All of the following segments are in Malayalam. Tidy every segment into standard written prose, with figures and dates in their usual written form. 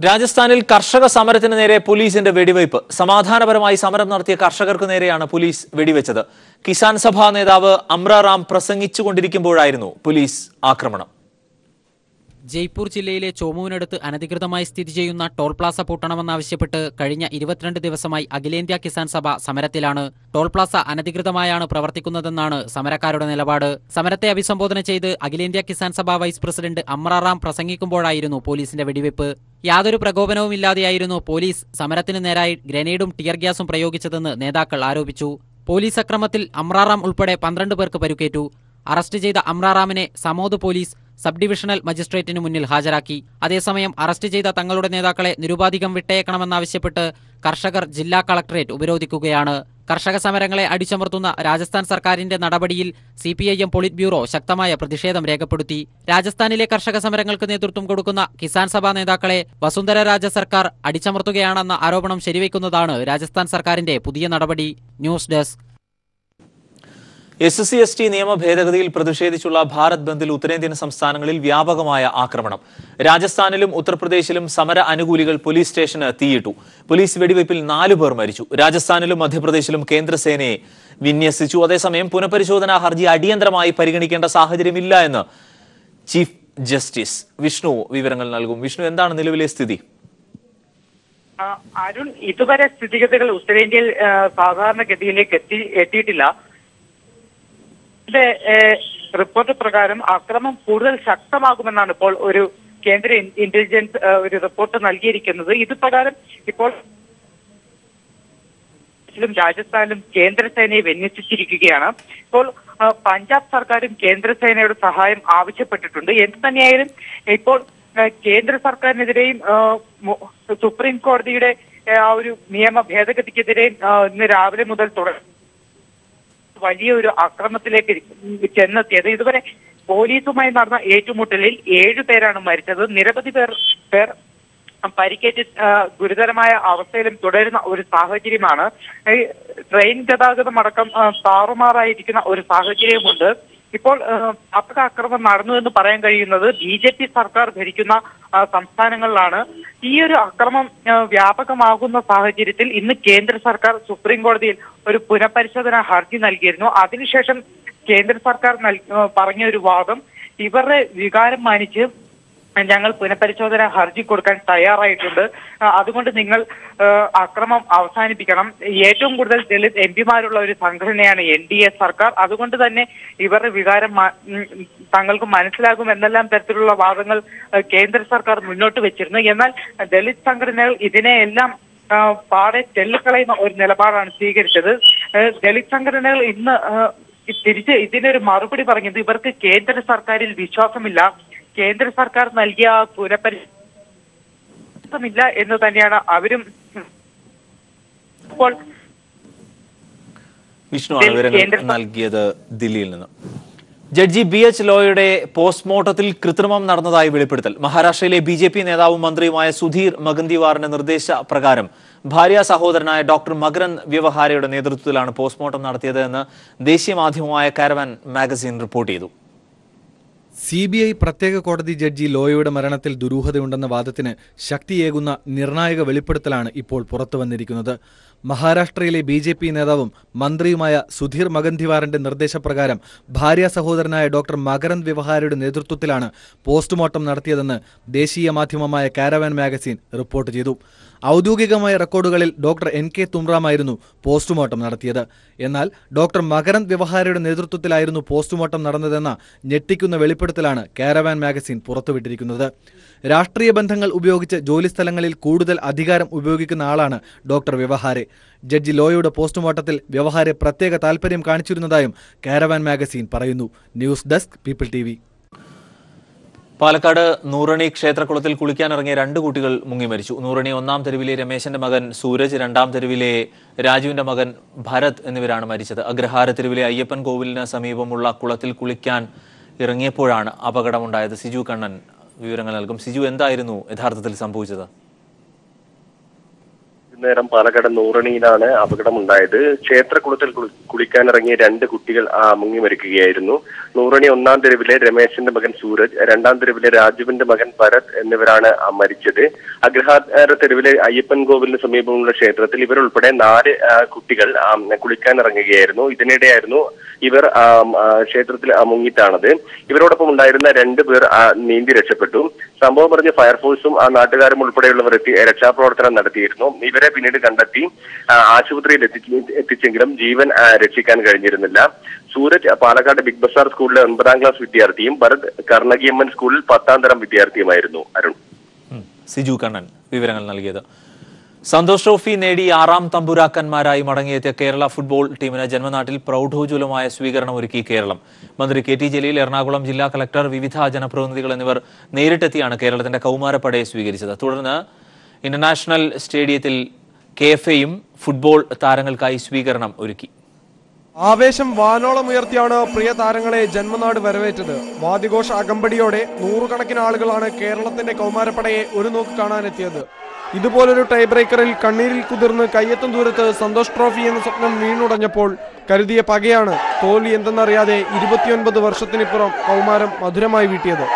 രാജസ്ഥാനിൽ കർഷക സമരത്തിന് നേരെ പോലീസിന്റെ വെടിവയ്പ്. സമാധാനപരമായി സമരം നടത്തിയ കർഷകർക്ക് നേരെയാണ് പോലീസ് വെടിവെച്ചത്. കിസാൻ സഭാ നേതാവ് അമ്രാറാം പ്രസംഗിച്ചുകൊണ്ടിരിക്കുമ്പോഴായിരുന്നു പോലീസ് ആക്രമണം. ജയ്പൂർ ജില്ലയിലെ ചോമുവിനടുത്ത് അനധികൃതമായി സ്ഥിതി ചെയ്യുന്ന ടോൾ പ്ലാസ പൂട്ടണമെന്നാവശ്യപ്പെട്ട് കഴിഞ്ഞ 22 ദിവസമായി അഖിലേന്ത്യാ കിസാൻ സഭ സമരത്തിലാണ്. ടോൾ പ്ലാസ അനധികൃതമായാണ് പ്രവർത്തിക്കുന്നതെന്നാണ് സമരക്കാരുടെ നിലപാട്. സമരത്തെ അഭിസംബോധന ചെയ്ത് അഖിലേന്ത്യാ കിസാൻ സഭ വൈസ് പ്രസിഡന്റ് അമ്രാറാം പ്രസംഗിക്കുമ്പോഴായിരുന്നു പോലീസിന്റെ വെടിവെപ്പ്. യാതൊരു പ്രകോപനവുമില്ലാതെയായിരുന്നു പോലീസ് സമരത്തിന് നേരായി ഗ്രനേഡും ടിയർ ഗ്യാസും പ്രയോഗിച്ചതെന്ന് നേതാക്കൾ ആരോപിച്ചു. പോലീസ് അക്രമത്തിൽ അമ്രാറാം ഉൾപ്പെടെ 12 പേർക്ക് പരിക്കേറ്റു. അറസ്റ്റ് ചെയ്ത അമ്രാറാമിനെ സമോദ് പോലീസ് സബ് ഡിവിഷണൽ മജിസ്ട്രേറ്റിനു മുന്നിൽ ഹാജരാക്കി. അതേസമയം അറസ്റ്റ് ചെയ്ത തങ്ങളുടെ നേതാക്കളെ നിരുപാധികം വിട്ടയക്കണമെന്നാവശ്യപ്പെട്ട് കർഷകർ ജില്ലാ കളക്ടറേറ്റ് ഉപരോധിക്കുകയാണ്. കർഷക സമരങ്ങളെ അടിച്ചമർത്തുന്ന രാജസ്ഥാൻ സർക്കാരിന്റെ നടപടിയിൽ CPIM പോളിറ്റ് ബ്യൂറോ ശക്തമായ പ്രതിഷേധം രേഖപ്പെടുത്തി. രാജസ്ഥാനിലെ കർഷക സമരങ്ങൾക്ക് നേതൃത്വം കൊടുക്കുന്ന കിസാൻ സഭ നേതാക്കളെ വസുന്ധര രാജ സർക്കാർ അടിച്ചമർത്തുകയാണെന്ന ആരോപണം ശരിവയ്ക്കുന്നതാണ് രാജസ്ഥാൻ സർക്കാരിന്റെ പുതിയ നടപടി. News desk. SC/ST നിയമ ഭേദഗതിയിൽ പ്രതിഷേധിച്ചുള്ള ഭാരത് ബന്ദിൽ ഉത്തരേന്ത്യൻ സംസ്ഥാനങ്ങളിൽ വ്യാപകമായ ആക്രമണം. രാജസ്ഥാനിലും ഉത്തർപ്രദേശിലും സമര അനുകൂലികൾ പോലീസ് സ്റ്റേഷന് തീയിട്ടു. പോലീസ് വെടിവയ്പിൽ 4 പേർ മരിച്ചു. രാജസ്ഥാനിലും മധ്യപ്രദേശിലും കേന്ദ്രസേനയെ വിന്യസിച്ചു. അതേസമയം പുനഃപരിശോധനാ ഹർജി അടിയന്തരമായി പരിഗണിക്കേണ്ട സാഹചര്യമില്ല എന്ന് ചീഫ് ജസ്റ്റിസ്. വിഷ്ണു വിവരങ്ങൾ നൽകും. വിഷ്ണു, എന്താണ് നിലവിലെ സ്ഥിതി? അരുൺ, ഇതുവരെ സ്ഥിതിഗതികൾ ഉത്തരേന്ത്യയിൽ സാധാരണഗതിയിലേക്ക് എത്തിയിട്ടില്ല. റിപ്പോർട്ട് പ്രകാരം അക്രമം കൂടുതൽ ശക്തമാകുമെന്നാണ് ഇപ്പോൾ ഒരു കേന്ദ്ര ഇന്റലിജൻസ് ഒരു റിപ്പോർട്ട് നൽകിയിരിക്കുന്നത്. ഇത് പ്രകാരം ഇപ്പോൾ രാജസ്ഥാനിലും കേന്ദ്രസേനയെ വിന്യസിച്ചിരിക്കുകയാണ്. ഇപ്പോൾ പഞ്ചാബ് സർക്കാരും കേന്ദ്രസേനയുടെ സഹായം ആവശ്യപ്പെട്ടിട്ടുണ്ട്. എന്ത് തന്നെയായാലും ഇപ്പോൾ കേന്ദ്ര സർക്കാരിനെതിരെയും സുപ്രീം കോടതിയുടെ ആ ഒരു നിയമ ഭേദഗതിക്കെതിരെയും ഇന്ന് രാവിലെ മുതൽ വലിയൊരു അക്രമത്തിലേക്ക് ചെന്നെത്തിയത്. ഇതുവരെ പോലീസുമായി നടന്ന ഏറ്റുമുട്ടലിൽ 7 പേരാണ് മരിച്ചത്. നിരവധി പേർ പരിക്കേറ്റ് ഗുരുതരമായ അവസ്ഥയിലും തുടരുന്ന ഒരു സാഹചര്യമാണ്. ട്രെയിൻ ഗതാഗതം അടക്കം താറുമാറായിരിക്കുന്ന ഒരു സാഹചര്യമുണ്ട്. ഇപ്പോൾ വ്യാപക ആക്രമണം നടന്നു എന്ന് പറയാൻ കഴിയുന്നത് BJP സർക്കാർ ഭരിക്കുന്ന സംസ്ഥാനങ്ങളിലാണ്. ഈ ഒരു അക്രമം വ്യാപകമാകുന്ന സാഹചര്യത്തിൽ ഇന്ന് കേന്ദ്ര സർക്കാർ സുപ്രീം കോടതിയിൽ ഒരു പുനഃപരിശോധനാ ഹർജി നൽകിയിരുന്നു. അതിനുശേഷം കേന്ദ്ര സർക്കാർ പറഞ്ഞ ഒരു വാദം, ഇവരുടെ വികാരം മാനിച്ച് ഞങ്ങൾ പുനഃപരിശോധന ഹർജി കൊടുക്കാൻ തയ്യാറായിട്ടുണ്ട്. അതുകൊണ്ട് നിങ്ങൾ അക്രമം അവസാനിപ്പിക്കണം. ഏറ്റവും കൂടുതൽ ദളിത് MPമാരുള്ള ഒരു സംഘടനയാണ് NDA സർക്കാർ. അതുകൊണ്ട് തന്നെ ഇവരുടെ വികാരം തങ്ങൾക്ക് മനസ്സിലാകും എന്നെല്ലാം തരത്തിലുള്ള വാദങ്ങൾ കേന്ദ്ര സർക്കാർ മുന്നോട്ട് വെച്ചിരുന്നു. എന്നാൽ ദളിത് സംഘടനകൾ ഇതിനെയെല്ലാം പാടെ തെള്ളിക്കളയുന്ന ഒരു നിലപാടാണ് സ്വീകരിച്ചത്. ദളിത് സംഘടനകൾ ഇന്ന് തിരിച്ച് ഇതിനൊരു മറുപടി പറഞ്ഞത് ഇവർക്ക് കേന്ദ്ര സർക്കാരിൽ വിശ്വാസമില്ല, കേന്ദ്ര സർക്കാർ നൽകിയ പുനഃപരിശോധനയില്ല എന്ന് തന്നെയാണ് അവരും ഇപ്പോൾ വിഷ്ണുവാണ് വിവരങ്ങൾ നൽകിയത് ദില്ലിയിൽ നിന്ന്. ജഡ്ജി BH ലോയുടെ പോസ്റ്റ്മോർട്ടത്തിൽ കൃത്രിമം നടന്നതായി വെളിപ്പെടുത്തൽ. മഹാരാഷ്ട്രയിലെ BJP നേതാവും മന്ത്രിയുമായ സുധീർ മഗന്തിവാറിന്റെ നിർദ്ദേശപ്രകാരം ഭാര്യ സഹോദരനായ ഡോക്ടർ മകരന്ദ് വ്യവഹാരയുടെ നേതൃത്വത്തിലാണ് പോസ്റ്റ്മോർട്ടം നടത്തിയത് എന്ന് ദേശീയ മാധ്യമമായ കാരവാൻ മാഗസിൻ റിപ്പോർട്ട് ചെയ്തു. CBI പ്രത്യേക കോടതി ജഡ്ജി ലോയയുടെ മരണത്തിൽ ദുരൂഹതയുണ്ടെന്ന വാദത്തിന് ശക്തിയേകുന്ന നിർണായക വെളിപ്പെടുത്തലാണ് ഇപ്പോൾ പുറത്തുവന്നിരിക്കുന്നത്. മഹാരാഷ്ട്രയിലെ BJP നേതാവും മന്ത്രിയുമായ സുധീർ മഗന്തിവാറിന്റെ നിർദ്ദേശപ്രകാരം ഭാര്യ സഹോദരനായ ഡോക്ടർ മകരന്ദ് വ്യവഹാരയുടെ നേതൃത്വത്തിലാണ് പോസ്റ്റ്മോർട്ടം നടത്തിയതെന്ന് ദേശീയ മാധ്യമമായ കാരവാൻ മാഗസിൻ റിപ്പോർട്ട് ചെയ്തു. ഔദ്യോഗികമായ റെക്കോർഡുകളിൽ ഡോക്ടർ NK തുംറാമായിരുന്നു പോസ്റ്റ്മോർട്ടം നടത്തിയത്. എന്നാൽ ഡോക്ടർ മകരന്ദ് വ്യവഹാരയുടെ നേതൃത്വത്തിലായിരുന്നു പോസ്റ്റ്മോർട്ടം നടന്നതെന്ന ഞെട്ടിക്കുന്ന വെളിപ്പെടുത്തലാണ് കാരവാൻ മാഗസിൻ പുറത്തുവിട്ടിരിക്കുന്നത്. രാഷ്ട്രീയ ബന്ധങ്ങൾ ഉപയോഗിച്ച് ജോലിസ്ഥലങ്ങളിൽ കൂടുതൽ അധികാരം ഉപയോഗിക്കുന്ന ആളാണ് ഡോക്ടർ വ്യവഹാരെ. ജഡ്ജി ലോയയുടെ പോസ്റ്റ്മോർട്ടത്തിൽ വ്യവഹാരെ പ്രത്യേക താൽപര്യം കാണിച്ചിരുന്നതായും കാരവാൻ മാഗസിൻ പറയുന്നു. News desk, people TV. Palakkad Noorani ക്ഷേത്രക്കുളത്തിൽ കുളിക്കാനിറങ്ങിയ 2 കുട്ടികൾ മുങ്ങി മരിച്ചു. നൂറണി 1-ാം തെരുവിലെ രമേശന്റെ മകൻ സൂരജ്, 2-ാം തെരുവിലെ രാജുവിന്റെ മകൻ ഭരത് എന്നിവരാണ് മരിച്ചത്. അഗ്രഹാര തെരുവിലെ അയ്യപ്പൻ കോവിലിന് സമീപമുള്ള കുളത്തിൽ കുളിക്കാൻ ഇറങ്ങിയപ്പോഴാണ് അപകടമുണ്ടായത്. സിജു കണ്ണൻ വിവരങ്ങൾ നൽകും. സിജു, എന്തായിരുന്നു യഥാർത്ഥത്തിൽ സംഭവിച്ചത്? നേരം പാലക്കാട് നൂറണിയിലാണ് അപകടമുണ്ടായത്. ക്ഷേത്രകുളത്തിൽ കുളിക്കാനിറങ്ങിയ 2 കുട്ടികൾ മുങ്ങി മരിക്കുകയായിരുന്നു. നൂറണി 1-ാം തെരുവിലെ രമേശിന്റെ മകൻ സൂരജ്, 2-ാം തെരുവിലെ രാജുവിന്റെ മകൻ ഭരത് എന്നിവരാണ് മരിച്ചത്. അഗ്രഹാര തെരുവിലെ അയ്യപ്പൻ കോവിലിന് സമീപമുള്ള ക്ഷേത്രത്തിൽ ഇവരുൾപ്പെടെ 4 കുട്ടികൾ കുളിക്കാനിറങ്ങുകയായിരുന്നു. ഇതിനിടെയായിരുന്നു ഇവർ ക്ഷേത്രത്തിൽ മുങ്ങിത്താണത്. ഇവരോടൊപ്പം ഉണ്ടായിരുന്ന 2 പേർ നീന്തി രക്ഷപ്പെട്ടു. സംഭവം പറഞ്ഞ് ഫയർഫോഴ്സും നാട്ടുകാരും ഉൾപ്പെടെയുള്ളവർ എത്തി രക്ഷാപ്രവർത്തനം നടത്തിയിരുന്നു. ഇവരെ പിന്നീട് കണ്ടെത്തി ആശുപത്രിയിൽ എത്തിച്ചെങ്കിലും ജീവൻ രക്ഷിക്കാൻ കഴിഞ്ഞിരുന്നില്ല. സൂരജ് പാലക്കാട് ബിഗ് ബസാർ സ്കൂളിലെ 9-ാം ക്ലാസ് വിദ്യാർത്ഥിയും ഭരത് കർണകിയമ്മൻ സ്കൂളിൽ 10-ാം തരം വിദ്യാർത്ഥിയുമായിരുന്നു. അരുൺ. സിജു കണ്ണൻ വിവരങ്ങൾ നൽകിയത്. സന്തോഷ് ട്രോഫി നേടി 6-ാം തമ്പുരാക്കന്മാരായി മടങ്ങിയെത്തിയ കേരള ഫുട്ബോൾ ടീമിന് ജന്മനാട്ടിൽ പ്രൗഢോജ്വലമായ സ്വീകരണം ഒരുക്കി കേരളം. മന്ത്രി കെ ടി ജലീൽ, എറണാകുളം ജില്ലാ കളക്ടർ, വിവിധ ജനപ്രതിനിധികൾ എന്നിവർ നേരിട്ടെത്തിയാണ് കേരളത്തിന്റെ കൗമാരപ്പടയെ സ്വീകരിച്ചത്. തുടർന്ന് ഇന്റർനാഷണൽ സ്റ്റേഡിയത്തിൽ KFAയും ഫുട്ബോൾ താരങ്ങൾക്കായി സ്വീകരണം ഒരുക്കി. ആവേശം വാനോളം ഉയർത്തിയാണ് പ്രിയ താരങ്ങളെ ജന്മനാട് വരവേറ്റത്. വാദ്യഘോഷ അകമ്പടിയോടെ 100 കണക്കിന് ആളുകളാണ് കേരളത്തിന്റെ കൗമാരപ്പടയെ ഒരു നോക്ക് കാണാനെത്തിയത്. ഇതുപോലൊരു ടൈ ബ്രേക്കറിൽ കണ്ണീരിൽ കുതിർന്ന് കയ്യെത്തും ദൂരത്ത് സന്തോഷ് ട്രോഫി എന്ന സ്വപ്നം വീണുടഞ്ഞപ്പോൾ കരുതിയ പകയാണ് തോൽവി എന്തെന്നറിയാതെ 29 വർഷത്തിനിപ്പുറം കൗമാരം മധുരമായി വീട്ടിയത്.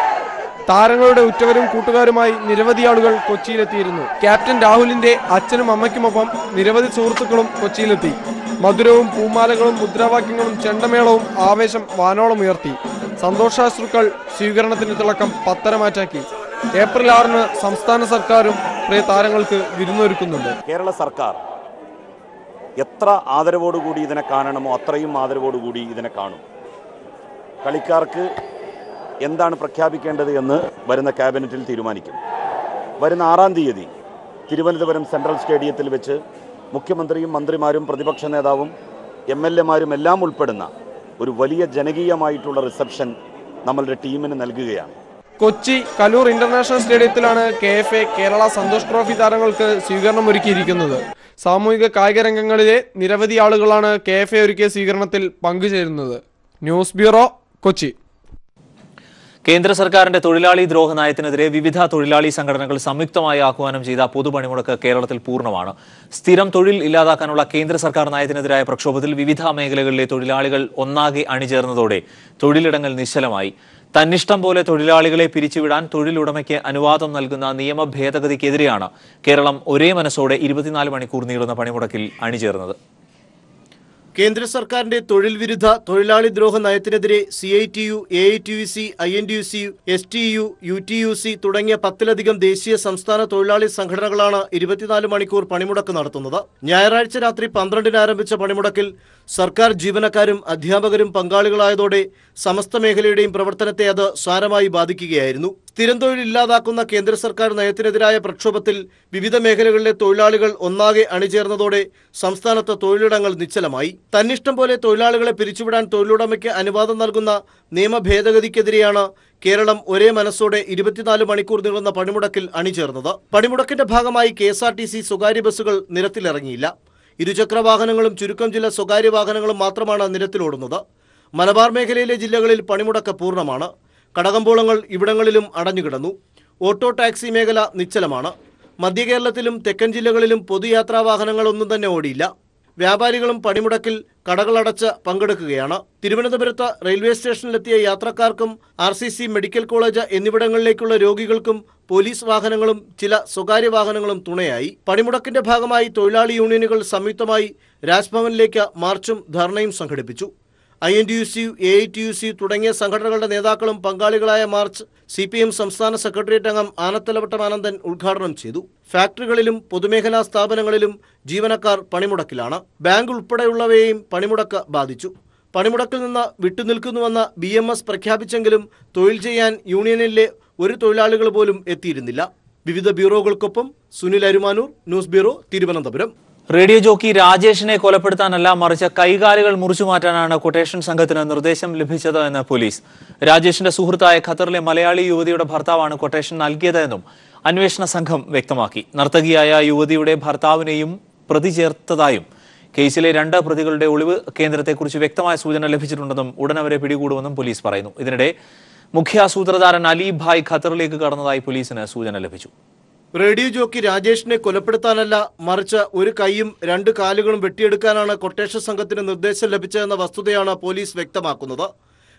താരങ്ങളുടെ ഉറ്റവരും കൂട്ടുകാരുമായി നിരവധി ആളുകൾ കൊച്ചിയിലെത്തിയിരുന്നു. ക്യാപ്റ്റൻ രാഹുലിന്റെ അച്ഛനും അമ്മയ്ക്കുമൊപ്പം നിരവധി സുഹൃത്തുക്കളും കൊച്ചിയിലെത്തി. മധുരവും പൂമാലകളും മുദ്രാവാക്യങ്ങളും ചെണ്ടമേളവും ആവേശം വാനോളം ഉയർത്തി. സന്തോഷാശ്രുക്കൾ സ്വീകരണത്തിന് തിളക്കം പത്തരമാറ്റാക്കി. ഏപ്രിൽ 6-ന് സംസ്ഥാന സർക്കാരും പ്രിയ താരങ്ങൾക്ക് വിരുന്നൊരുക്കുന്നുണ്ട്. കേരള സർക്കാർ എത്ര ആദരവോടുകൂടി ഇതിനെ കാണണമോ അത്രയും ആദരവോടുകൂടി ഇതിനെ കാണും. കളിക്കാർക്ക് എന്താണ് പ്രഖ്യാപിക്കേണ്ടത് എന്ന് വരുന്ന ക്യാബിനറ്റിൽ തീരുമാനിക്കും. വരുന്ന 6-ാം തീയതി തിരുവനന്തപുരം സെൻട്രൽ സ്റ്റേഡിയത്തിൽ വെച്ച് മുഖ്യമന്ത്രിയും മന്ത്രിമാരും പ്രതിപക്ഷ നേതാവും MLA-മാരും എല്ലാം ഉൾപ്പെടുന്ന ഒരു വലിയ ജനകീയമായിട്ടുള്ള റിസപ്ഷൻ നമ്മളുടെ ടീമിന് നൽകുകയാണ്. കൊച്ചി കലൂർ ഇന്റർനാഷണൽ സ്റ്റേഡിയത്തിലാണ് KFA കേരള സന്തോഷ് ട്രോഫി താരങ്ങൾക്ക് സ്വീകരണം ഒരുക്കിയിരിക്കുന്നത്. സാമൂഹിക കായിക രംഗങ്ങളിലെ നിരവധി ആളുകളാണ് KFA ഒരുക്കിയ സ്വീകരണത്തിൽ പങ്കുചേരുന്നത്. News bureau, Kochi. കേന്ദ്ര സർക്കാരിന്റെ തൊഴിലാളി ദ്രോഹ നയത്തിനെതിരെ വിവിധ തൊഴിലാളി സംഘടനകൾ സംയുക്തമായി ആഹ്വാനം ചെയ്ത പൊതുപണിമുടക്ക് കേരളത്തിൽ പൂർണ്ണമാണ്. സ്ഥിരം തൊഴിൽ ഇല്ലാതാക്കാനുള്ള കേന്ദ്ര സർക്കാർ നയത്തിനെതിരായ പ്രക്ഷോഭത്തിൽ വിവിധ മേഖലകളിലെ തൊഴിലാളികൾ ഒന്നാകെ അണിചേർന്നതോടെ തൊഴിലിടങ്ങൾ നിശ്ചലമായി. തന്നിഷ്ടം പോലെ തൊഴിലാളികളെ പിരിച്ചുവിടാൻ തൊഴിലുടമയ്ക്ക് അനുവാദം നൽകുന്ന നിയമ ഭേദഗതിക്കെതിരെയാണ് കേരളം ഒരേ മനസ്സോടെ 24 മണിക്കൂർ നീളുന്ന പണിമുടക്കിൽ അണിചേർന്നത്. കേന്ദ്ര സർക്കാരിന്റെ തൊഴിൽ വിരുദ്ധ തൊഴിലാളി ദ്രോഹ നയത്തിനെതിരെ CITU, AITUC, INTUC, STU, UTUC തുടങ്ങിയ 10-ലധികം ദേശീയ സംസ്ഥാന തൊഴിലാളി സംഘടനകളാണ് 24 മണിക്കൂർ പണിമുടക്ക് നടത്തുന്നത്. ഞായറാഴ്ച രാത്രി 12-ന് ആരംഭിച്ച പണിമുടക്കിൽ സർക്കാർ ജീവനക്കാരും അധ്യാപകരും പങ്കാളികളായതോടെ സമസ്ത മേഖലയുടെയും പ്രവർത്തനത്തെ അത് സാരമായി ബാധിക്കുകയായിരുന്നു. സ്ഥിരം തൊഴിൽ ഇല്ലാതാക്കുന്ന കേന്ദ്ര സർക്കാർ നയത്തിനെതിരായ പ്രക്ഷോഭത്തിൽ വിവിധ മേഖലകളിലെ തൊഴിലാളികൾ ഒന്നാകെ അണിചേർന്നതോടെ സംസ്ഥാനത്ത് തൊഴിലിടങ്ങൾ നിശ്ചലമായി. തന്നിഷ്ടം പോലെ തൊഴിലാളികളെ പിരിച്ചുവിടാൻ തൊഴിലുടമയ്ക്ക് അനുവാദം നൽകുന്ന നിയമ ഭേദഗതിക്കെതിരെയാണ് കേരളം ഒരേ മനസ്സോടെ 24 മണിക്കൂർ നീളുന്ന പണിമുടക്കിൽ അണിചേർന്നത്. പണിമുടക്കിന്റെ ഭാഗമായി KSRTC സ്വകാര്യ ബസ്സുകൾ നിരത്തിലിറങ്ങിയില്ല. ഇരുചക്ര വാഹനങ്ങളും ചുരുക്കം ചില സ്വകാര്യ വാഹനങ്ങളും മാത്രമാണ് നിരത്തിലോടുന്നത്. മലബാർ മേഖലയിലെ ജില്ലകളിൽ പണിമുടക്ക് പൂർണ്ണമാണ്. കടകമ്പോളങ്ങൾ ഇവിടങ്ങളിലും അടഞ്ഞുകിടന്നു. ഓട്ടോ ടാക്സി മേഖല നിശ്ചലമാണ്. മധ്യ കേരളത്തിലും തെക്കൻ ജില്ലകളിലും പൊതുയാത്രാ വാഹനങ്ങളൊന്നും തന്നെ ഓടിയില്ല. വ്യാപാരികളും പണിമുടക്കിൽ കടകളടച്ച് പങ്കെടുക്കുകയാണ്. തിരുവനന്തപുരത്ത് റെയിൽവേ സ്റ്റേഷനിലെത്തിയ യാത്രക്കാർക്കും RCC മെഡിക്കൽ കോളേജ് എന്നിവിടങ്ങളിലേക്കുള്ള രോഗികൾക്കും പോലീസ് വാഹനങ്ങളും ചില സ്വകാര്യ വാഹനങ്ങളും തുണയായി. പണിമുടക്കിന്റെ ഭാഗമായി തൊഴിലാളി യൂണിയനുകൾ സംയുക്തമായി രാജ്ഭവനിലേക്ക് മാർച്ചും ധർണയും സംഘടിപ്പിച്ചു. INTUC, AITUC തുടങ്ങിയ സംഘടനകളുടെ നേതാക്കളും പങ്കാളികളായ മാർച്ച് CPM സംസ്ഥാന സെക്രട്ടേറിയറ്റ് അംഗം ആനത്തലവട്ടം ആനന്ദൻ ഉദ്ഘാടനം ചെയ്തു. ഫാക്ടറികളിലും പൊതുമേഖലാ സ്ഥാപനങ്ങളിലും ജീവനക്കാർ പണിമുടക്കിലാണ്. ബാങ്ക് ഉൾപ്പെടെയുള്ളവയെയും പണിമുടക്ക് ബാധിച്ചു. പണിമുടക്കിൽ നിന്ന് വിട്ടുനിൽക്കുന്നുവെന്ന് BMS പ്രഖ്യാപിച്ചെങ്കിലും തൊഴിൽ ചെയ്യാൻ യൂണിയനിലെ ഒരു തൊഴിലാളികൾ പോലും എത്തിയിരുന്നില്ല. വിവിധ ബ്യൂറോകൾക്കൊപ്പം Sunil Arumanoor, news bureau, Thiruvananthapuram. Radio jockey രാജേഷിനെ കൊലപ്പെടുത്താനല്ല, മറിച്ച് കൈകാലുകൾ മുറിച്ചുമാറ്റാനാണ് കൊട്ടേഷൻ സംഘത്തിന് നിർദ്ദേശം ലഭിച്ചത് എന്ന് പോലീസ്. രാജേഷിന്റെ സുഹൃത്തായ ഖത്തറിലെ മലയാളി യുവതിയുടെ ഭർത്താവാണ് കൊട്ടേഷൻ നൽകിയതെന്നും അന്വേഷണ സംഘം വ്യക്തമാക്കി. നർത്തകിയായ യുവതിയുടെ ഭർത്താവിനെയും പ്രതി ചേർത്തതായും കേസിലെ 2 പ്രതികളുടെ ഒളിവ് കേന്ദ്രത്തെക്കുറിച്ച് വ്യക്തമായ സൂചന ലഭിച്ചിട്ടുണ്ടെന്നും ഉടൻ അവരെ പിടികൂടുമെന്നും പോലീസ് പറയുന്നു. ഇതിനിടെ മുഖ്യ സൂത്രധാരൻ അലി ഭായ് ഖത്തറിലേക്ക് കടന്നതായി പോലീസിന് സൂചന ലഭിച്ചു. റേഡിയോ ജോക്കി രാജേഷിനെ കൊലപ്പെടുത്താനല്ല, മറിച്ച് ഒരു കൈയും 2 കാലുകളും വെട്ടിയെടുക്കാനാണ് കൊട്ടേഷൻ സംഘത്തിന് നിർദ്ദേശം ലഭിച്ചതെന്ന വസ്തുതയാണ് പോലീസ് വ്യക്തമാക്കുന്നത്.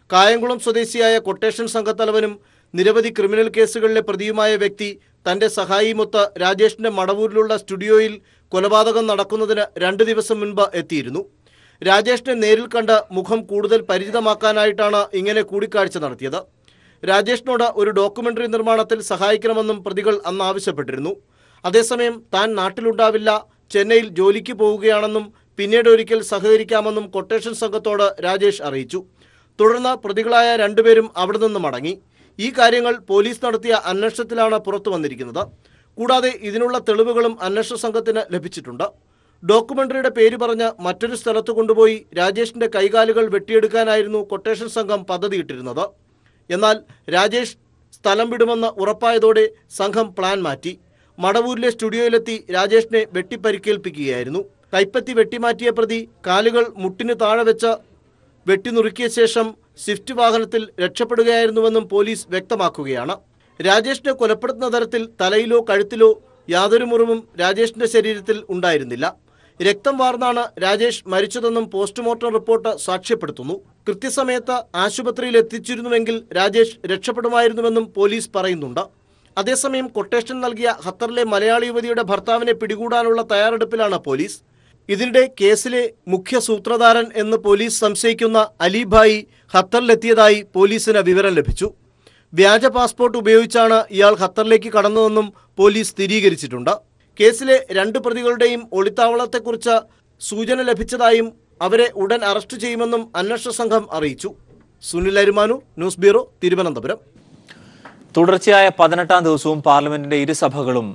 കായംകുളം സ്വദേശിയായ കൊട്ടേഷൻ സംഘത്തലവനും നിരവധി ക്രിമിനൽ കേസുകളിലെ പ്രതിയുമായ വ്യക്തി തന്റെ സഹായിയുമൊത്ത് രാജേഷിന്റെ മടവൂരിലുള്ള സ്റ്റുഡിയോയിൽ കൊലപാതകം നടക്കുന്നതിന് 2 ദിവസം മുൻപ് എത്തിയിരുന്നു. രാജേഷിനെ നേരിൽ കണ്ട് മുഖം കൂടുതൽ പരിചിതമാക്കാനായിട്ടാണ് ഇങ്ങനെ കൂടിക്കാഴ്ച നടത്തിയത്. രാജേഷിനോട് ഒരു ഡോക്യുമെന്ററി നിർമ്മാണത്തിൽ സഹായിക്കണമെന്നും പ്രതികൾ അന്ന് ആവശ്യപ്പെട്ടിരുന്നു. അതേസമയം താൻ നാട്ടിലുണ്ടാവില്ല, ചെന്നൈയിൽ ജോലിക്ക് പോവുകയാണെന്നും പിന്നീട് ഒരിക്കൽ സഹകരിക്കാമെന്നും കൊട്ടേഷൻ സംഘത്തോട് രാജേഷ് അറിയിച്ചു. തുടർന്ന് പ്രതികളായ 2 പേരും അവിടെ നിന്ന് മടങ്ങി. ഈ കാര്യങ്ങൾ പോലീസ് നടത്തിയ അന്വേഷണത്തിലാണ് പുറത്തു വന്നിരിക്കുന്നത്. കൂടാതെ ഇതിനുള്ള തെളിവുകളും അന്വേഷണ സംഘത്തിന് ലഭിച്ചിട്ടുണ്ട്. ഡോക്യുമെന്ററിയുടെ പേര് പറഞ്ഞ് മറ്റൊരു സ്ഥലത്ത് കൊണ്ടുപോയി രാജേഷിന്റെ കൈകാലുകൾ വെട്ടിയെടുക്കാനായിരുന്നു കൊട്ടേഷൻ സംഘം പദ്ധതിയിട്ടിരുന്നത്. എന്നാൽ രാജേഷ് സ്ഥലം വിടുമെന്ന് ഉറപ്പായതോടെ സംഘം പ്ലാൻ മാറ്റി. മടവൂരിലെ സ്റ്റുഡിയോയിലെത്തി രാജേഷിനെ വെട്ടിപ്പരിക്കേൽപ്പിക്കുകയായിരുന്നു. കൈപ്പത്തി വെട്ടിമാറ്റിയ പ്രതി കാലുകൾ മുട്ടിന് താഴെ വെച്ച് വെട്ടിനുറുക്കിയ ശേഷം സ്വിഫ്റ്റ് വാഹനത്തിൽ രക്ഷപ്പെടുകയായിരുന്നുവെന്നും പോലീസ് വ്യക്തമാക്കുകയാണ്. രാജേഷിനെ കൊലപ്പെടുത്തുന്ന തരത്തിൽ തലയിലോ കഴുത്തിലോ യാതൊരു മുറിവും രാജേഷിന്റെ ശരീരത്തിൽ ഉണ്ടായിരുന്നില്ല. രക്തം വാർന്നാണ് രാജേഷ് മരിച്ചതെന്നും പോസ്റ്റ്മോർട്ടം റിപ്പോർട്ട് സാക്ഷ്യപ്പെടുത്തുന്നു. കൃത്യസമയത്ത് ആശുപത്രിയിൽ എത്തിച്ചിരുന്നുവെങ്കിൽ രാജേഷ് രക്ഷപ്പെടുമായിരുന്നുവെന്നും പോലീസ് പറയുന്നുണ്ട്. അതേസമയം കൊട്ടേഷൻ നൽകിയ ഖത്തറിലെ മലയാളി യുവതിയുടെ ഭർത്താവിനെ പിടികൂടാനുള്ള തയ്യാറെടുപ്പിലാണ് പോലീസ്. ഇതിനിടെ കേസിലെ മുഖ്യ സൂത്രധാരൻ എന്ന് പോലീസ് സംശയിക്കുന്ന അലിഭായി ഖത്തറിലെത്തിയതായി പോലീസിന് വിവരം ലഭിച്ചു. വ്യാജ പാസ്പോർട്ട് ഉപയോഗിച്ചാണ് ഇയാൾ ഖത്തറിലേക്ക് കടന്നതെന്നും പോലീസ് സ്ഥിരീകരിച്ചിട്ടുണ്ട്. കേസിലെ 2 പ്രതികളുടെയും ഒളിത്താവളത്തെക്കുറിച്ച് സൂചന ലഭിച്ചതായും അവരെ ഉടൻ അറസ്റ്റ് ചെയ്യുമെന്നും അന്വേഷണ സംഘം അറിയിച്ചു. Sunil Arimanur, news bureau, Thiruvananthapuram. തുടർച്ചയായ 18ാം ദിവസവും പാർലമെന്റിന്റെ ഇരുസഭകളും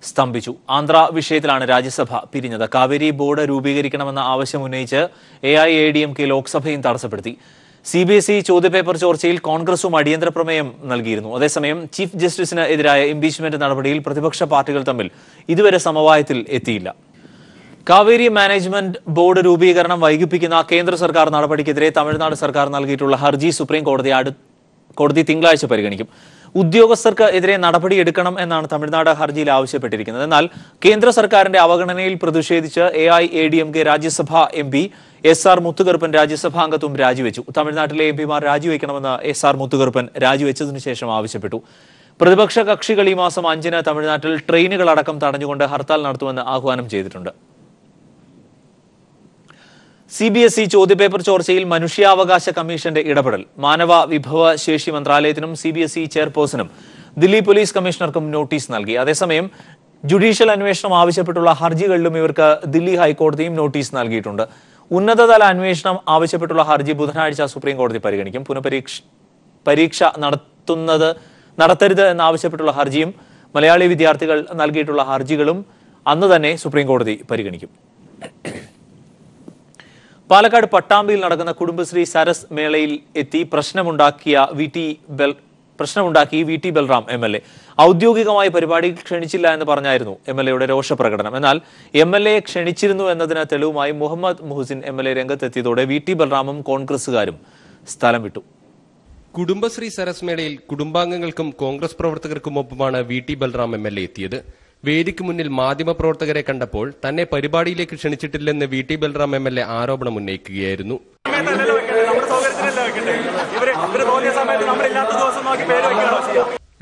സ്തംഭിച്ചു. ആന്ധ്ര വിഷയത്തിലാണ് രാജ്യസഭ പിരിഞ്ഞത്. കാവേരി ബോർഡ് രൂപീകരിക്കണമെന്ന ആവശ്യം ഉന്നയിച്ച് AIADMK ലോക്സഭയും തടസ്സപ്പെടുത്തി. CBSE ചോദ്യപേപ്പർ ചോർച്ചയിൽ കോൺഗ്രസും അടിയന്തര പ്രമേയം നൽകിയിരുന്നു. അതേസമയം ചീഫ് ജസ്റ്റിസിന് എതിരായ ഇംപീച്ച്മെന്റ് നടപടിയിൽ പ്രതിപക്ഷ പാർട്ടികൾ തമ്മിൽ ഇതുവരെ സമവായത്തിൽ എത്തിയില്ല. കാവേരി മാനേജ്മെന്റ് ബോർഡ് രൂപീകരണം വൈകിപ്പിക്കുന്ന കേന്ദ്ര സർക്കാർ നടപടിക്കെതിരെ തമിഴ്നാട് സർക്കാർ നൽകിയിട്ടുള്ള ഹർജി സുപ്രീം കോടതി തിങ്കളാഴ്ച പരിഗണിക്കും. ഉദ്യോഗസ്ഥർക്ക് എതിരെ നടപടിയെടുക്കണം എന്നാണ് തമിഴ്നാട് ഹർജിയിൽ ആവശ്യപ്പെട്ടിരിക്കുന്നത്. എന്നാൽ കേന്ദ്ര സർക്കാരിന്റെ അവഗണനയിൽ പ്രതിഷേധിച്ച് AIADMK രാജ്യസഭാ MP SR മുത്തുകറുപ്പൻ രാജ്യസഭാംഗത്വം രാജിവെച്ചു. തമിഴ്നാട്ടിലെ MPമാർ രാജിവെക്കണമെന്ന് SR മുത്തുകറുപ്പൻ രാജിവെച്ചതിനു ശേഷം ആവശ്യപ്പെട്ടു. പ്രതിപക്ഷ കക്ഷികൾ ഈ മാസം 5-ന് തമിഴ്നാട്ടിൽ ട്രെയിനുകളടക്കം തടഞ്ഞുകൊണ്ട് ഹർത്താൽ നടത്തുമെന്ന് ആഹ്വാനം ചെയ്തിട്ടുണ്ട്. CBSE ചോദ്യപേപ്പർ ചോർച്ചയിൽ മനുഷ്യാവകാശ കമ്മീഷന്റെ ഇടപെടൽ. മാനവ വിഭവ ശേഷി മന്ത്രാലയത്തിനും CBSE ചെയർപേഴ്സണും ദില്ലി പോലീസ് കമ്മീഷണർക്കും നോട്ടീസ് നൽകി. അതേസമയം ജുഡീഷ്യൽ അന്വേഷണം ആവശ്യപ്പെട്ടുള്ള ഹർജികളിലും ഇവർക്ക് ദില്ലി ഹൈക്കോടതിയും നോട്ടീസ് നൽകിയിട്ടുണ്ട്. ഉന്നതതല അന്വേഷണം ആവശ്യപ്പെട്ടുള്ള ഹർജി ബുധനാഴ്ച സുപ്രീം കോടതി പരിഗണിക്കും. പരീക്ഷ നടത്തരുത് എന്നാവശ്യപ്പെട്ടുള്ള ഹർജിയും മലയാളി വിദ്യാർത്ഥികൾ നൽകിയിട്ടുള്ള ഹർജികളും അന്ന് തന്നെ സുപ്രീം കോടതി പരിഗണിക്കും. പാലക്കാട് പട്ടാമ്പിയിൽ നടക്കുന്ന കുടുംബശ്രീ സരസ് മേളയിൽ എത്തി പ്രശ്നമുണ്ടാക്കി VT ബൽറാം MLA. ഔദ്യോഗികമായി പരിപാടി ക്ഷണിച്ചില്ല എന്ന് പറഞ്ഞായിരുന്നു MLAയുടെ രോഷപ്രകടനം. എന്നാൽ MLA ക്ഷണിച്ചിരുന്നു എന്നതിന് തെളിവുമായി മുഹമ്മദ് മുഹസിൻ MLA രംഗത്തെത്തിയതോടെ VT ബൽറാമും കോൺഗ്രസുകാരും സ്ഥലം വിട്ടു. കുടുംബശ്രീ സരസ് മേളയിൽ കുടുംബാംഗങ്ങൾക്കും കോൺഗ്രസ് പ്രവർത്തകർക്കുമൊപ്പമാണ് VT ബൽറാം MLA എത്തിയത്. വേദിക്ക് മുന്നിൽ മാധ്യമപ്രവർത്തകരെ കണ്ടപ്പോൾ തന്നെ പരിപാടിയിലേക്ക് ക്ഷണിച്ചിട്ടില്ലെന്ന് VT ബൽറാം MLA ആരോപണം ഉന്നയിക്കുകയായിരുന്നു.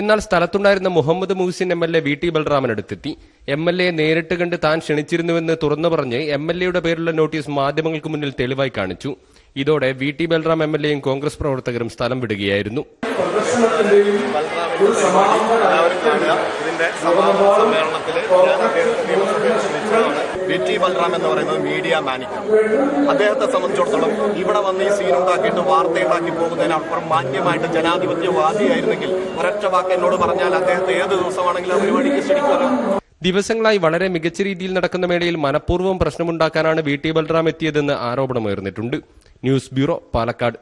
എന്നാൽ സ്ഥലത്തുണ്ടായിരുന്ന Muhammad Muhsin MLA VT ബൽറാമിനടുത്തെത്തി. MLA നേരിട്ട് കണ്ട് താൻ ക്ഷണിച്ചിരുന്നുവെന്ന് തുറന്നു പറഞ്ഞ് MLAയുടെ പേരുള്ള നോട്ടീസ് മാധ്യമങ്ങൾക്ക് മുന്നിൽ തെളിവായി കാണിച്ചു. ഇതോടെ VT ബൽറാം MLAയും കോൺഗ്രസ് പ്രവർത്തകരും സ്ഥലം വിടുകയായിരുന്നു. VT ബൽറാം എന്ന് പറയുന്നത് മീഡിയ മാനിക്കാണ്. അദ്ദേഹത്തെ സംബന്ധിച്ചിടത്തോളം ഇവിടെ വന്ന് ഈ സീൻ ഉണ്ടാക്കിയിട്ട് വാർത്തയുണ്ടാക്കി പോകുന്നതിനപ്പുറം മാന്യമായിട്ട് ജനാധിപത്യവാദിയായിരുന്നെങ്കിൽ ഒരൊറ്റ വാക്ക് എന്നോട് പറഞ്ഞാൽ അദ്ദേഹത്തെ ഏത് ദിവസമാണെങ്കിലും പരിപാടിക്ക് ക്ഷണിക്കുമല്ലോ. ദിവസങ്ങളായി വളരെ മികച്ച രീതിയിൽ നടക്കുന്ന മേളയിൽ മനഃപൂർവ്വം പ്രശ്നമുണ്ടാക്കാനാണ് VT ബൽറാം എത്തിയതെന്ന് ആരോപണമുയർന്നിട്ടുണ്ട്. News bureau, Palakkad.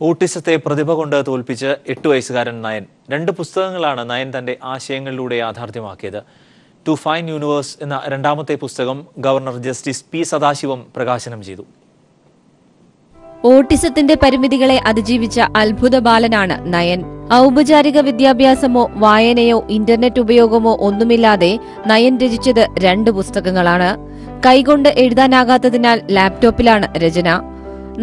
ഓട്ടിസത്തെ പ്രതിഭ കൊണ്ട് തോൽപ്പിച്ച് 8 വയസ്സുകാരൻ നയൻ. 2 പുസ്തകങ്ങളാണ് നയൻ തന്റെ ആശയങ്ങളിലൂടെ യാഥാർത്ഥ്യമാക്കിയത്. ടു ഫൈൻഡ് യൂണിവേഴ്സ് എന്ന 2ാമത്തെ പുസ്തകം ഗവർണർ ജസ്റ്റിസ് P സദാശിവം പ്രകാശനം ചെയ്തു. ഓട്ടിസത്തിന്റെ പരിമിതികളെ അതിജീവിച്ച അത്ഭുത ബാലനാണ് നയൻ. ഔപചാരിക വിദ്യാഭ്യാസമോ വായനയോ ഇന്റർനെറ്റ് ഉപയോഗമോ ഒന്നുമില്ലാതെ നയൻ രചിച്ചത് 2 പുസ്തകങ്ങളാണ്. കൈകൊണ്ട് എഴുതാനാകാത്തതിനാൽ ലാപ്ടോപ്പിലാണ് രചന.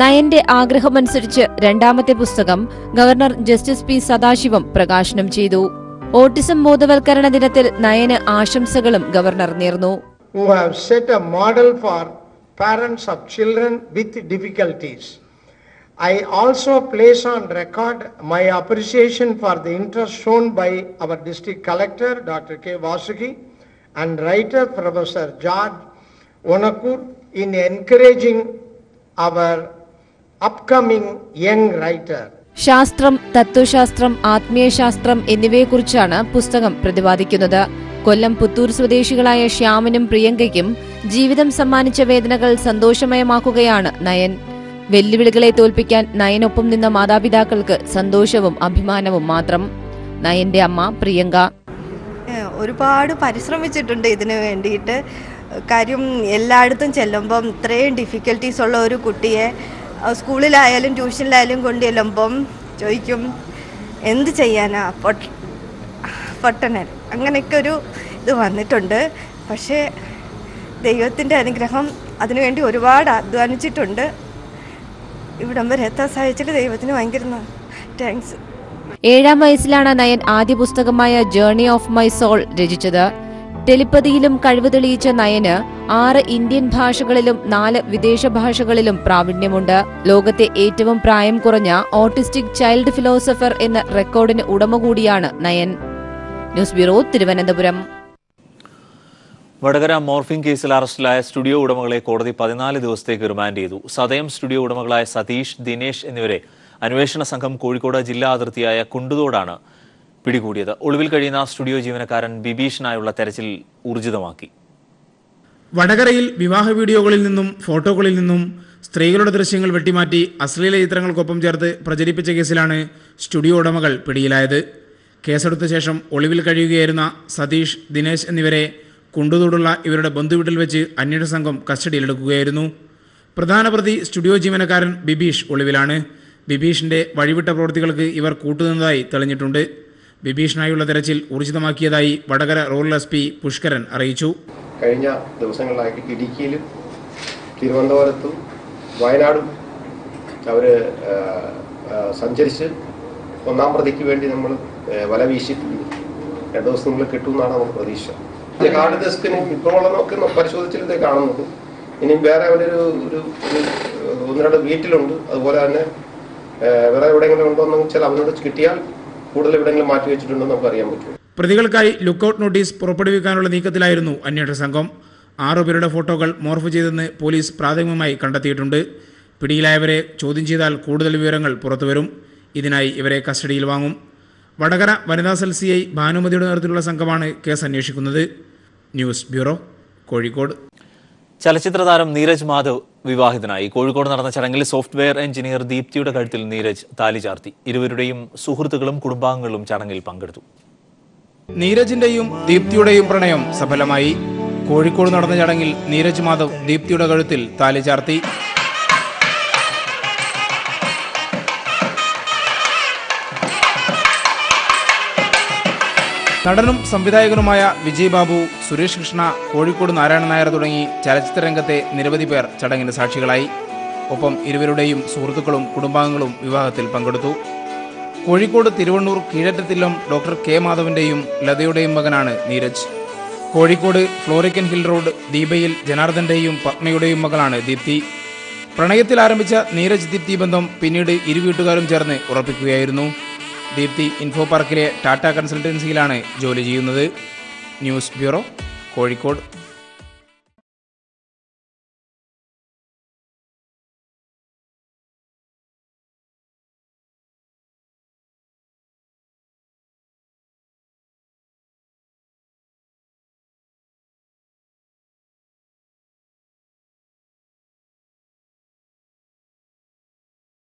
നയന്റെ ആഗ്രഹമനുസരിച്ച് 2ാമത്തെ പുസ്തകം ഗവർണർ ജസ്റ്റിസ് പി സദാശിവം പ്രകാശനം ചെയ്തു. ഓട്ടിസം ബോധവൽക്കരണ ദിനത്തിൽ നയന് ആശംസകളും ഗവർണർ നേർന്നു. Who have set a model for parents of children with difficulties. I also place on record my appreciation for the interest shown by our district collector Dr. K. Vasuki and writer Professor George Onakur in encouraging our upcoming young writer. ശാസ്ത്രം, തത്വശാസ്ത്രം, ആത്മീയശാസ്ത്രം എന്നിവയെക്കുറിച്ചാണ് പുസ്തകം പ്രതിപാദിക്കുന്നത്. കൊല്ലം പുത്തൂർ സ്വദേശികളായ ശ്യാമനും പ്രിയങ്കയ്ക്കും ജീവിതം സമ്മാനിച്ച വേദനകൾ സന്തോഷമയമാക്കുകയാണ് നയൻ. വെല്ലുവിളികളെ തോൽപ്പിക്കാൻ നയനൊപ്പം നിന്ന മാതാപിതാക്കൾക്ക് സന്തോഷവും അഭിമാനവും മാത്രം. നയന്റെ അമ്മ പ്രിയങ്ക ഒരുപാട് പരിശ്രമിച്ചിട്ടുണ്ട് ഇതിനു വേണ്ടിയിട്ട്. കാര്യം എല്ലായിടത്തും ചെല്ലുമ്പം ഇത്രയും ഡിഫിക്കൽട്ടീസ് ഉള്ള ഒരു കുട്ടിയെ സ്കൂളിലായാലും ട്യൂഷനിലായാലും കൊണ്ട് ചെല്ലുമ്പം ചോദിക്കും എന്ത് ചെയ്യാനാ പൊട്ടനൻ, അങ്ങനെയൊക്കെ ഒരു ഇത് വന്നിട്ടുണ്ട്. പക്ഷേ ദൈവത്തിൻ്റെ അനുഗ്രഹം അതിനുവേണ്ടി ഒരുപാട് അധ്വാനിച്ചിട്ടുണ്ട്. ഇവിടം വരെ എത്താൻ സാധിച്ചിട്ട് ദൈവത്തിന് ഭയങ്കര താങ്ക്സ്. 7ാം വയസ്സിലാണ് നയൻ ആദ്യ പുസ്തകമായ ജേർണി ഓഫ് മൈ സോൾ രചിച്ചത്. ടെലിപ്പതിയിലും കഴിവ് തെളിയിച്ച നയന് 6 ഇന്ത്യൻ ഭാഷകളിലും 4 വിദേശ ഭാഷകളിലും പ്രാവീണ്യമുണ്ട്. ലോകത്തെ ഏറ്റവും പ്രായം കുറഞ്ഞ ഓട്ടിസ്റ്റിക് ചൈൽഡ് ഫിലോസഫർ എന്ന റെക്കോർഡിന് ഉടമ കൂടിയാണ് nine. News bureau, Thiruvananthapuram. Vadakara morphing കേസിൽ അറസ്റ്റിലായ സ്റ്റുഡിയോ ഉടമകളെ കോടതി 14 ദിവസത്തേക്ക് റിമാൻഡ് ചെയ്തു. സതയം സ്റ്റുഡിയോ ഉടമകളായ സതീഷ്, ദിനേശ് എന്നിവരെ അന്വേഷണ സംഘം കോഴിക്കോട് ജില്ലാ അതിർത്തിയായ കുണ്ടുതോടാണ് പിടികൂടിയത്. ഒളിവിൽ കഴിയുന്ന സ്റ്റുഡിയോ ജീവനക്കാരൻ ബിബീഷിനായുള്ള തെരച്ചിൽ ഊർജിതമാക്കി. വടകരയിൽ വിവാഹ വീഡിയോകളിൽ നിന്നും ഫോട്ടോകളിൽ നിന്നും സ്ത്രീകളുടെ ദൃശ്യങ്ങൾ വെട്ടിമാറ്റി അശ്ലീല ചിത്രങ്ങൾക്കൊപ്പം ചേർത്ത് പ്രചരിപ്പിച്ച കേസിലാണ് സ്റ്റുഡിയോ ഉടമകൾ പിടിയിലായത്. കേസെടുത്ത ശേഷം ഒളിവിൽ കഴിയുകയായിരുന്ന സതീഷ്, ദിനേശ് എന്നിവരെ കുണ്ടുതോടുള്ള ഇവരുടെ ബന്ധുവീട്ടിൽ വെച്ച് അന്വേഷണ സംഘം കസ്റ്റഡിയിലെടുക്കുകയായിരുന്നു. പ്രധാന പ്രതി സ്റ്റുഡിയോ ജീവനക്കാരൻ ബിബീഷ് ഒളിവിലാണ്. ബിബീഷിന്റെ വഴിവിട്ട പ്രവൃത്തികൾക്ക് ഇവർ കൂട്ടുനിന്നതായി തെളിഞ്ഞിട്ടുണ്ട്. ബിബീഷിനായുള്ള തെരച്ചിൽ ഊർജിതമാക്കിയതായി വടകര റൂറൽ SP പുഷ്കരൻ അറിയിച്ചു. കഴിഞ്ഞ ദിവസങ്ങളിലായി ഇടുക്കിയിലും തിരുവനന്തപുരത്തും വയനാടും അവർ സഞ്ചരിച്ച് 1ാം പ്രതിക്ക് വേണ്ടി നമ്മൾ വല വീശിയിട്ടുണ്ട്. 2 ദിവസങ്ങളിൽ കിട്ടുമെന്നാണ് നമുക്ക് പ്രതീക്ഷ. ഹാർഡ് ഡെസ്കിന് ഇപ്പോഴൊക്കെ പരിശോധിച്ചിട്ട് കാണുന്നത് ഇനി വേറെ അവരൊരു 1-2 വീട്ടിലുണ്ട്. അതുപോലെ തന്നെ വേറെ എവിടെയെങ്കിലും ഉണ്ടോന്ന് വെച്ചാൽ അവനോട് കിട്ടിയാൽ കൂടുതൽ എവിടെയെങ്കിലും മാറ്റി വെച്ചിട്ടുണ്ടെന്ന് നമുക്ക് അറിയാൻ പറ്റും. പ്രതികൾക്കായി ലുക്കൌട്ട് നോട്ടീസ് പുറപ്പെടുവിക്കാനുള്ള നീക്കത്തിലായിരുന്നു അന്വേഷണ സംഘം. 6 പേരുടെ ഫോട്ടോകൾ മോർഫ് ചെയ്തെന്ന് പോലീസ് പ്രാഥമികമായി കണ്ടെത്തിയിട്ടുണ്ട്. പിടിയിലായവരെ ചോദ്യം ചെയ്താൽ കൂടുതൽ വിവരങ്ങൾ പുറത്തുവരും. ഇതിനായി ഇവരെ കസ്റ്റഡിയിൽ വാങ്ങും. വടകര വനിതാ സെൽ CI ഭാനുമതിയുടെ നേതൃത്വത്തിലുള്ള സംഘമാണ് കേസ് അന്വേഷിക്കുന്നത്. News bureau, Kozhikode. ചലച്ചിത്ര താരം നീരജ് മാധവ് വിവാഹിതനായി. കോഴിക്കോട് നടന്ന ചടങ്ങിൽ സോഫ്റ്റ്വെയർ എഞ്ചിനീയർ ദീപ്തിയുടെ കഴുത്തിൽ നീരജ് താലി ചാർത്തി. ഇരുവരുടെയും സുഹൃത്തുക്കളും കുടുംബാംഗങ്ങളും ചടങ്ങിൽ പങ്കെടുത്തു. നീരജിന്റെയും ദീപ്തിയുടെയും പ്രണയം സഫലമായി. കോഴിക്കോട് നടന്ന ചടങ്ങിൽ നീരജ് മാധവ് ദീപ്തിയുടെ കഴുത്തിൽ താലി ചാർത്തി. നടനും സംവിധായകനുമായ വിജയ് ബാബു, സുരേഷ് കൃഷ്ണ, കോഴിക്കോട് നാരായണൻ നായർ തുടങ്ങി ചലച്ചിത്ര രംഗത്തെ നിരവധി പേർ ചടങ്ങിന് സാക്ഷികളായി. ഒപ്പം ഇരുവരുടെയും സുഹൃത്തുക്കളും കുടുംബാംഗങ്ങളും വിവാഹത്തിൽ പങ്കെടുത്തു. Kozhikode Thiruvannur Keezhattathillam doctor K. മാധവന്റെയും ലതയുടെയും മകനാണ് Neeraj. Kozhikode Florican hill road ദീപയിൽ ജനാർദ്ദന്റെയും പത്മയുടെയും മകളാണ് ദീപ്തി. പ്രണയത്തിൽ ആരംഭിച്ച നീരജ് ദീപ്തി ബന്ധം പിന്നീട് ഇരു വീട്ടുകാരും ചേർന്ന് ഉറപ്പിക്കുകയായിരുന്നു. ദീപ്തി ഇൻഫോ പാർക്കിലെ ടാറ്റ കൺസൾട്ടൻസിയിലാണ് ജോലി ചെയ്യുന്നത്. News bureau, Kozhikode.